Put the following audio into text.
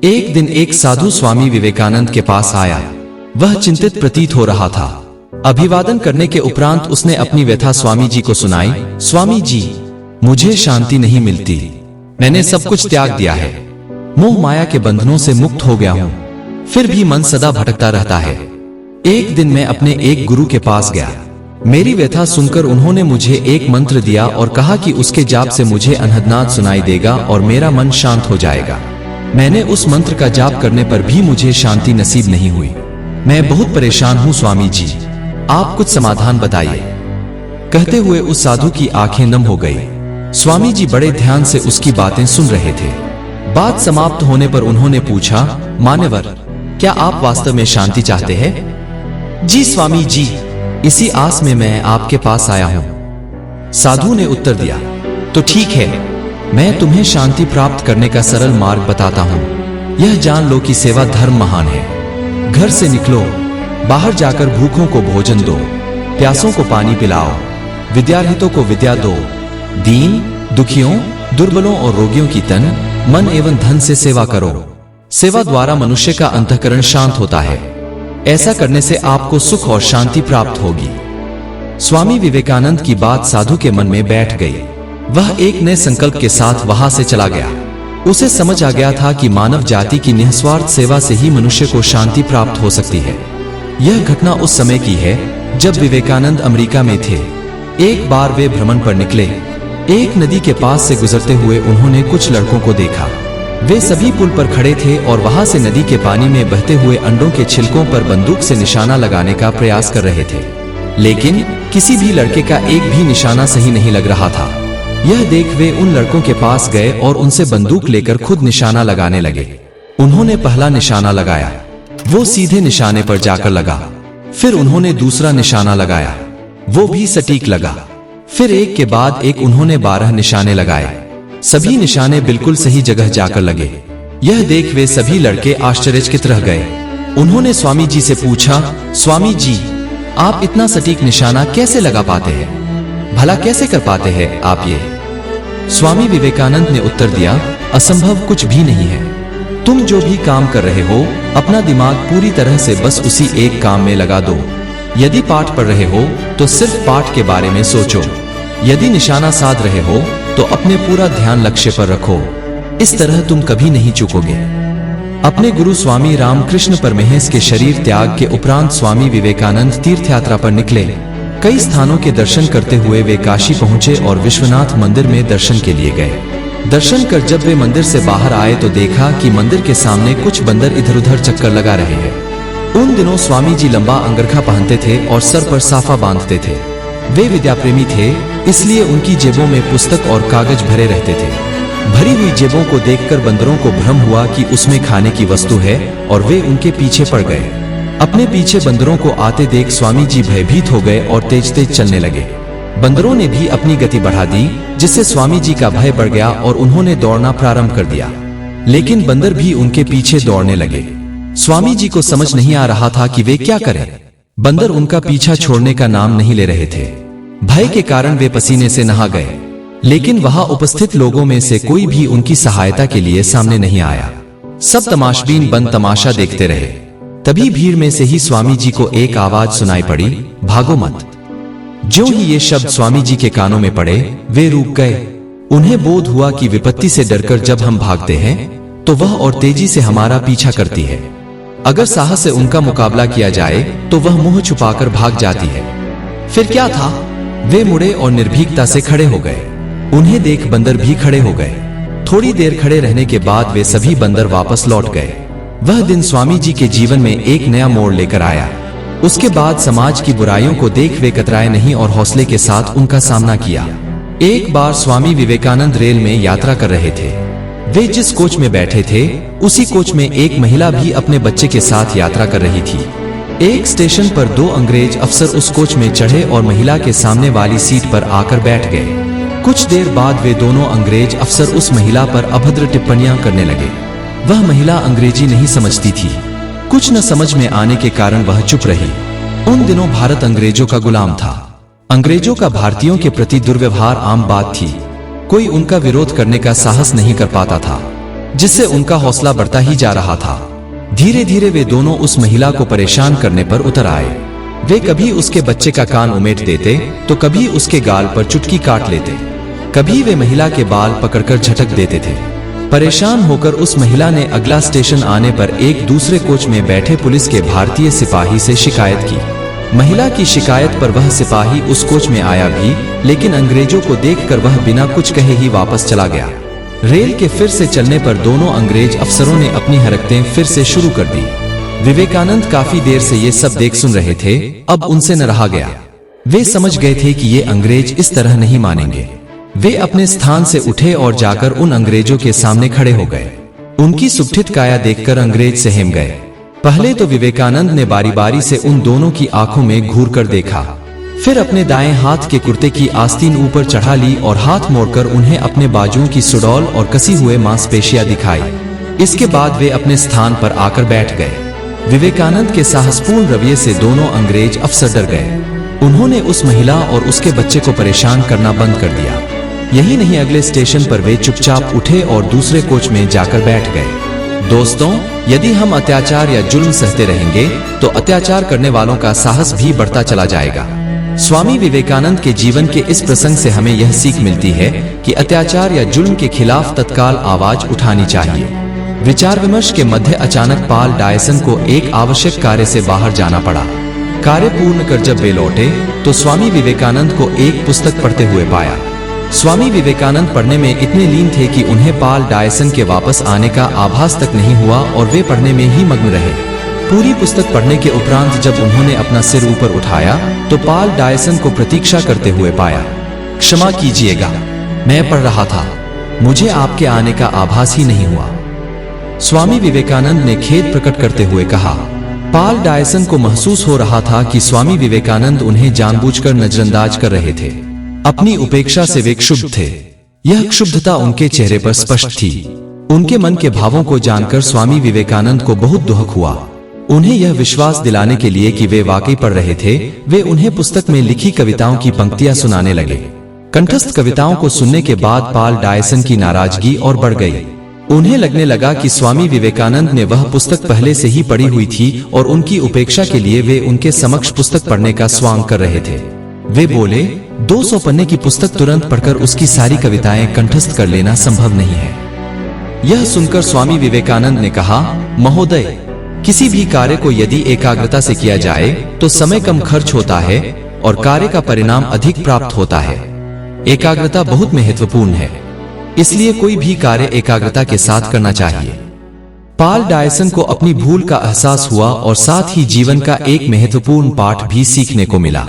एक दिन एक साधु स्वामी विवेकानंद के पास आया। वह चिंतित प्रतीत हो रहा था। अभिवादन करने के उपरांत उसने अपनी व्यथा स्वामी जी को सुनाई। स्वामी जी, मुझे शांति नहीं मिलती। मैंने सब कुछ त्याग दिया है, मोह माया के बंधनों से मुक्त हो गया हूँ, फिर भी मन सदा भटकता रहता है। एक दिन मैं अपने एक गुरु के पास गया। मेरी व्यथा सुनकर उन्होंने मुझे एक मंत्र दिया और कहा कि उसके जाप से मुझे अनहदनाद सुनाई देगा और मेरा मन शांत हो जाएगा। मैंने उस मंत्र का जाप करने पर भी मुझे शांति नसीब नहीं हुई। मैं बहुत परेशान हूँ स्वामी जी, आप कुछ समाधान बताइए। कहते हुए उस साधु की आंखें नम हो गई। स्वामी जी बड़े ध्यान से उसकी बातें सुन रहे थे। बात समाप्त होने पर उन्होंने पूछा, मान्यवर, क्या आप वास्तव में शांति चाहते हैं? जी स्वामी जी, इसी आस में मैं आपके पास आया हूं। साधु ने उत्तर दिया, तो ठीक है, मैं तुम्हें शांति प्राप्त करने का सरल मार्ग बताता हूं। यह जान लो कि सेवा धर्म महान है। घर से निकलो, बाहर जाकर भूखों को भोजन दो, प्यासों को पानी पिलाओ, विद्यार्थियों को विद्या दो, दीन दुखियों, दुर्बलों और रोगियों की तन, मन एवं धन से सेवा करो। सेवा द्वारा मनुष्य का अंतःकरण शांत होता है। ऐसा करने से आपको सुख और शांति प्राप्त होगी। स्वामी विवेकानंद की बात साधु के मन में बैठ गई। वह एक नए संकल्प के साथ वहां से चला गया। उसे समझ आ गया था कि मानव जाति की निस्वार्थ सेवा से ही मनुष्य को शांति प्राप्त हो सकती है। यह घटना उस समय की है जब विवेकानंद अमेरिका में थे। एक बार वे भ्रमण पर निकले। एक नदी के पास से गुजरते हुए उन्होंने कुछ लड़कों को देखा। वे सभी पुल पर खड़े थे और वहां से नदी के पानी में बहते हुए अंडों के छिलकों पर बंदूक से निशाना लगाने का प्रयास कर रहे थे, लेकिन किसी भी लड़के का एक भी निशाना सही नहीं लग रहा था। यह देख वे उन लड़कों के पास गए और उनसे बंदूक लेकर खुद निशाना लगाने लगे। उन्होंने पहला निशाना लगाया, वो सीधे निशाने पर जाकर लगा। फिर उन्होंने दूसरा निशाना लगाया, वो भी सटीक लगा। फिर एक के बाद एक उन्होंने 12 निशाने लगाए। सभी निशाने बिल्कुल सही जगह जाकर लगे। यह देख वे सभी लड़के आश्चर्यचकित रह गए। उन्होंने स्वामी जी से पूछा, स्वामी जी, आप इतना सटीक निशाना कैसे लगा पाते हैं? भला कैसे कर पाते हैं आप ये? स्वामी विवेकानंद ने उत्तर दिया, असंभव कुछ भी नहीं है। तुम जो भी काम कर रहे हो, अपना दिमाग पूरी तरह से बस उसी एक काम में लगा दो। यदि पाठ पढ़ रहे हो तो सिर्फ पाठ के बारे में सोचो। यदि निशाना साध रहे हो तो अपने पूरा ध्यान लक्ष्य पर रखो। इस तरह तुम कभी नहीं चूकोगे। अपने गुरु स्वामी रामकृष्ण परमहंस के शरीर त्याग के उपरांत स्वामी विवेकानंद तीर्थ यात्रा पर निकले। कई स्थानों के दर्शन करते हुए वे काशी पहुंचे और विश्वनाथ मंदिर में दर्शन के लिए गए। दर्शन कर जब वे मंदिर से बाहर आए तो देखा कि मंदिर के सामने कुछ बंदर इधर उधर चक्कर लगा रहे हैं। उन दिनों स्वामी जी लंबा अंगरखा पहनते थे और सर पर साफा बांधते थे। वे विद्याप्रेमी थे, इसलिए उनकी जेबों में पुस्तक और कागज भरे रहते थे। भरी हुई जेबों को देखकर बंदरों को भ्रम हुआ कि उसमें खाने की वस्तु है और वे उनके पीछे पड़ गए। अपने पीछे बंदरों को आते देख स्वामी जी भयभीत हो गए और तेज तेज चलने लगे। बंदरों ने भी अपनी गति बढ़ा दी, जिससे स्वामी जी का भय बढ़ गया और उन्होंने दौड़ना प्रारंभ कर दिया। लेकिन बंदर भी उनके पीछे दौड़ने लगे। स्वामी जी को समझ नहीं आ रहा था कि वे क्या करें। बंदर उनका पीछा छोड़ने का नाम नहीं ले रहे थे। भय के कारण वे पसीने से नहा गए, लेकिन वहां उपस्थित लोगों में से कोई भी उनकी सहायता के लिए सामने नहीं आया। सब तमाशबीन बंद तमाशा देखते रहे। तभी भीड़ में से ही स्वामी जी को एक आवाज सुनाई पड़ी, भागो मत। जो ही ये शब्द स्वामी जी के कानों में पड़े, वे रुक गए। उन्हें बोध हुआ कि विपत्ति से डरकर जब हम भागते हैं तो वह और तेजी से हमारा पीछा करती है। अगर साहस से उनका मुकाबला किया जाए तो वह मुंह छुपाकर भाग जाती है। फिर क्या था? वे मुड़े और निर्भीकता से खड़े हो गए। उन्हें देख बंदर भी खड़े हो गए। थोड़ी देर खड़े रहने के बाद वे सभी बंदर वापस लौट गए। वह दिन स्वामी जी के जीवन में एक नया मोड़ लेकर आया। उसके बाद समाज की बुराइयों को देख वे कतराए नहीं और हौसले के साथ उनका सामना किया। एक बार स्वामी विवेकानंद रेल में यात्रा कर रहे थे। वे जिस कोच में बैठे थे उसी कोच में एक महिला भी अपने बच्चे के साथ यात्रा कर रही थी। एक स्टेशन पर 2 अंग्रेज अफसर उस कोच में चढ़े और महिला के सामने वाली सीट पर आकर बैठ गए। कुछ देर बाद वे दोनों अंग्रेज अफसर उस महिला पर अभद्र टिप्पणियां करने लगे। वह महिला अंग्रेजी नहीं समझती थी। कुछ न समझ में आने के कारण वह चुप रही। उन दिनों भारत अंग्रेजों का गुलाम था। अंग्रेजों का भारतीयों के प्रति दुर्व्यवहार आम बात थी। कोई उनका विरोध करने का साहस नहीं कर पाता था। जिससे उनका हौसला बढ़ता ही जा रहा था। धीरे धीरे वे दोनों उस महिला को परेशान करने पर उतर आए। वे कभी उसके बच्चे का कान उमेट देते तो कभी उसके गाल पर चुटकी काट लेते, कभी वे महिला के बाल पकड़कर झटक देते थे। परेशान होकर उस महिला ने अगला स्टेशन आने पर एक दूसरे कोच में बैठे पुलिस के भारतीय सिपाही से शिकायत की। महिला की शिकायत पर वह सिपाही उस कोच में आया भी, लेकिन अंग्रेजों को देखकर वह बिना कुछ कहे ही वापस चला गया। रेल के फिर से चलने पर दोनों अंग्रेज अफसरों ने अपनी हरकतें फिर से शुरू कर दी। विवेकानंद काफी देर से ये सब देख सुन रहे थे। अब उनसे न रहा गया। वे समझ गए थे कि ये अंग्रेज इस तरह नहीं मानेंगे। वे अपने स्थान से उठे और जाकर उन अंग्रेजों के सामने खड़े हो गए। उनकी सुगठित काया देखकर अंग्रेज सहम गए। पहले तो विवेकानंद ने बारी बारी से उन दोनों की आंखों में घूर कर देखा, फिर अपने दाएं हाथ के कुर्ते की आस्तीन ऊपर चढ़ा ली और हाथ मोड़कर उन्हें अपने बाजुओं की सुडौल और कसी हुए मांसपेशियां दिखाई। इसके बाद वे अपने स्थान पर आकर बैठ गए। विवेकानंद के साहसपूर्ण रवैये से दोनों अंग्रेज अफसर डर गए। उन्होंने उस महिला और उसके बच्चे को परेशान करना बंद कर दिया। यही नहीं, अगले स्टेशन पर वे चुपचाप उठे और दूसरे कोच में जाकर बैठ गए। दोस्तों, यदि हम अत्याचार या जुल्म सहते रहेंगे तो अत्याचार करने वालों का साहस भी बढ़ता चला जाएगा। स्वामी विवेकानंद के जीवन के इस प्रसंग से हमें यह सीख मिलती है कि अत्याचार या जुल्म के खिलाफ तत्काल आवाज उठानी चाहिए। विचार विमर्श के मध्य अचानक पॉल डायसन को एक आवश्यक कार्य से बाहर जाना पड़ा। कार्य पूर्ण कर जब वे लौटे तो स्वामी विवेकानंद को एक पुस्तक पढ़ते हुए पाया। स्वामी विवेकानंद पढ़ने में इतने लीन थे कि उन्हें पॉल डायसन के वापस आने का आभास तक नहीं हुआ और वे पढ़ने में ही मग्न रहे। पूरी पुस्तक पढ़ने के उपरांत जब उन्होंने अपना सिर ऊपर उठाया तो पॉल डायसन को प्रतीक्षा करते हुए पाया। क्षमा कीजिएगा, मैं पढ़ रहा था, मुझे आपके आने का आभास ही नहीं हुआ। स्वामी विवेकानंद ने खेद प्रकट करते हुए कहा। पॉल डायसन को महसूस हो रहा था कि स्वामी विवेकानंद उन्हें जानबूझकर नजरअंदाज कर रहे थे। अपनी उपेक्षा से वे क्षुब्ध थे। यह क्षुब्धता उनके चेहरे पर स्पष्ट थी। उनके मन के भावों को जानकर स्वामी विवेकानंद को बहुत दुख हुआ। उन्हें यह विश्वास दिलाने के लिए कि वे वाकई पढ़ रहे थे, वे उन्हें पुस्तक में लिखी कविताओं की पंक्तियां सुनाने लगे। कंठस्थ कविताओं को सुनने के बाद पॉल डायसन की नाराजगी और बढ़ गई। उन्हें लगने लगा कि स्वामी विवेकानंद ने वह पुस्तक पहले से ही पढ़ी हुई थी और उनकी उपेक्षा के लिए वे उनके समक्ष पुस्तक पढ़ने का स्वांग कर रहे थे। वे बोले, 200 पन्ने की पुस्तक तुरंत पढ़कर उसकी सारी कविताएं कंठस्थ कर लेना संभव नहीं है। यह सुनकर स्वामी विवेकानंद ने कहा, महोदय, किसी भी कार्य को यदि एकाग्रता से किया जाए तो समय कम खर्च होता है और कार्य का परिणाम अधिक प्राप्त होता है। एकाग्रता बहुत महत्वपूर्ण है, इसलिए कोई भी कार्य एकाग्रता के साथ करना चाहिए। पॉल डायसन को अपनी भूल का एहसास हुआ और साथ ही जीवन का एक महत्वपूर्ण पाठ भी सीखने को मिला।